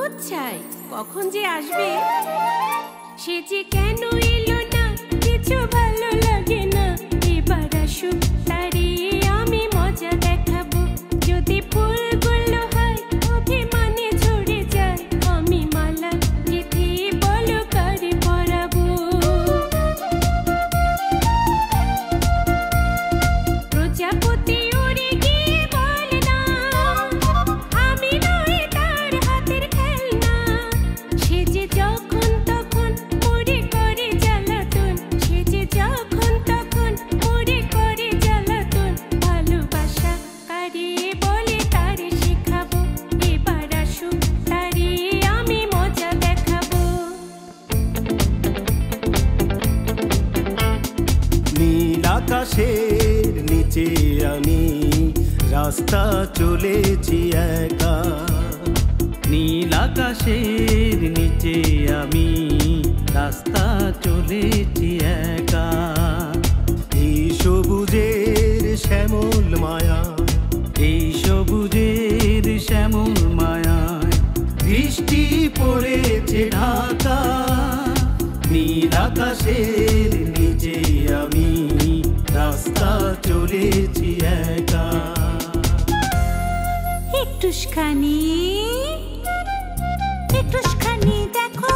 দুধ চাই, কখন যে আসবে। সে যে কেন এলো না, কিছু ভালো লাগে না। এবার আসুক তারে আমি মজা দেখাবো। যদি ফুলগুলো হয় অভিমানে ঝরে যায়, আমি মালা গেঁথে বলো কারে পরাবো। প্রজাপতি উড়ে গিয়ে বলে না, আমি নই তার হাতের খেলনা। সে যে যখন তখন মরে করে জ্বালাতন, সে যে যখন তখন মরে করে জ্বালাতন। ভালোবাসা কারে বলে তারে শেখাবো। এবার আসুক তারে আমি মজা দেখাবো। নীল আকাশের নিচে আমি রাস্তা চলেছি একা। নীল আকাশের নিচে আমি রাস্তা চলেছি একা। এই সবুজের শ্যামল মায়া, এই সবুজের শ্যামল মায়ায় বৃষ্টি পড়েছে ঢাকা। নীল আকাশের নিচে আমি রাস্তা চলেছি একা। একটুখানি একটুখানি দেখো,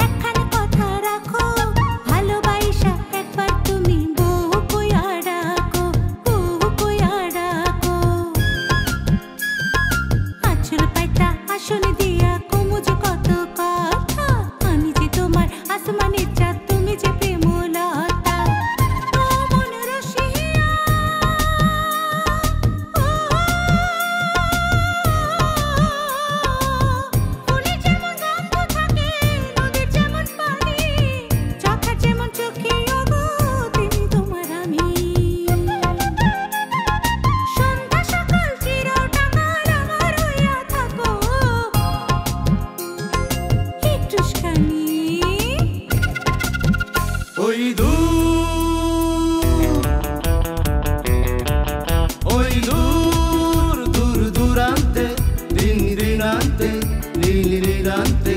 একখানা কথা রাখো। ভালোবাসা একবার তুমি বহু কইয়া ডাকো, বহু কইয়া ডাকো। আঁচল পাইতা আসনে দিয়া কমুজে কত কথা। আমি যে তোমার আসমানের চাঁদ, তুমি যে প্রেমলতা। ও মন রসিয়া, ফুলে যেমন গন্ধ থাকে, নদীর যেমন পানি, চোখের যেমন চোখে ওগো তুমি তোমার আমি। সন্ধ্যা সকাল চিরটাকাল আমার হইয়া থাকো। একটুখানি ওই দূর, ওই দূর দূর দূরান্তে, দিন দিনান্তে, নীল নীলান্তে,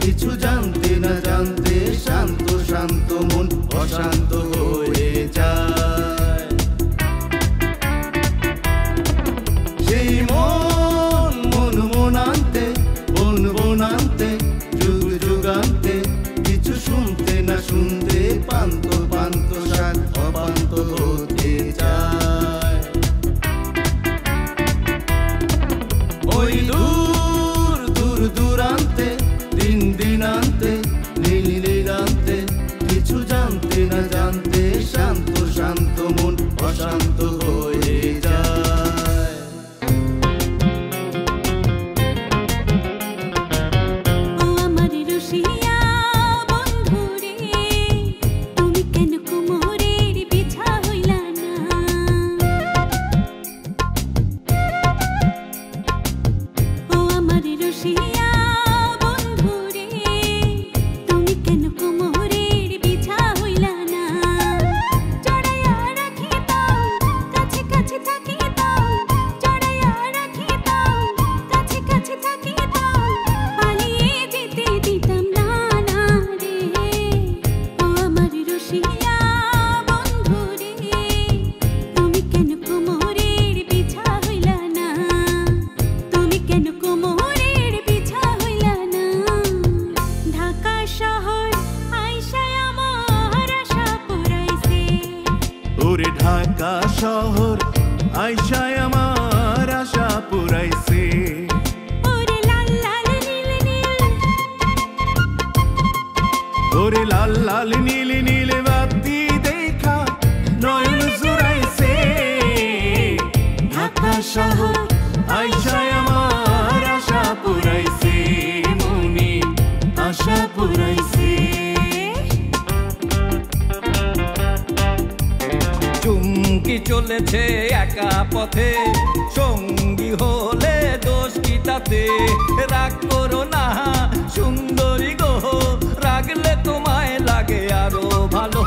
কিছু জানতে না জানতে শান্ত শান্ত মন অশান্ত হয়ে যায়। সেই মন মন মনান্তে, বন বনান্তে, যুগ যুগান্তে, কিছু শুনতে না শুনতে পান্ত পান্ত সাত অপান্ত হতে চায়। ওই দূর দূর দূরান্তে, দিন দিনান্তে, নীল নীলান্তে, কিছু জানতে না জানতে শান্ত শান্ত মন অশান্ত হয়ে যায়। ও আমার রসিয়া বন্ধুরে, তুমি কেন কুমোরের বিছা হইলা না। ও আমার রসিয়া বন্ধুরে, তুমি কেন কুমোরের বিছা হইলা না। জড়াইয়া রাখি দাও, কাছে কাছে থাকি দাও। জড়াইয়া রাখি দাও, কাছে কাছে থাকি দাও। পালিয়ে যেতে দিতাম না না রে। ও আমার রসিয়া বন্ধুরে, তুমি কেন কুমোরের বিছা হইলা না। তুমি কেন কুমোরের বিছা হইলা না। ঢাকা শহর আইসায় আমার আশা পুরাইছে। ওরে ঢাকা শহর আইসায় আমার আশা পুরাইছে। ওরে লাল লাল নীল নীল, ওরে লাল লাল নীল নীল বাতি দেখা নয়ন জুড়াইছে। ঢাকা শহর আইসায় আমার আশা পুরাইছে, মনে আশা পুরাইছে। চুমকি চলেছে একা পথে, সঙ্গী হলে দোষ কি তাতে। রাগ করো না সুন্দরী গো, রাগলে তোমায় লাগে আরো ভালো।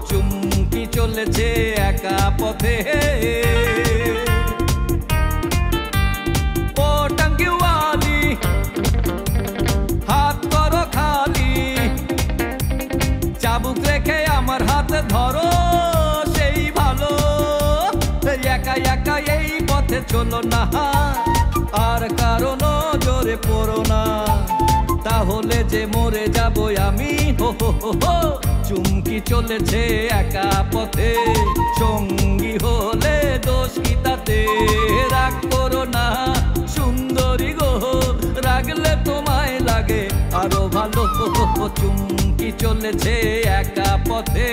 চুমকি চলেছে একা পথে। ও টাঙ্গিওয়ালি এই পথে চলো না, আর কারো নজরে পড়ো না, তাহলে যে মরে যাবো আমি। হো হো হো হো, চুমকি চলেছে একা পথে, সঙ্গী হলে দোষ কি তাতে? রাগ করো না সুন্দরী গো, রাগলে তোমায় লাগে আরো ভালো। চুমকি চলেছে একা পথে।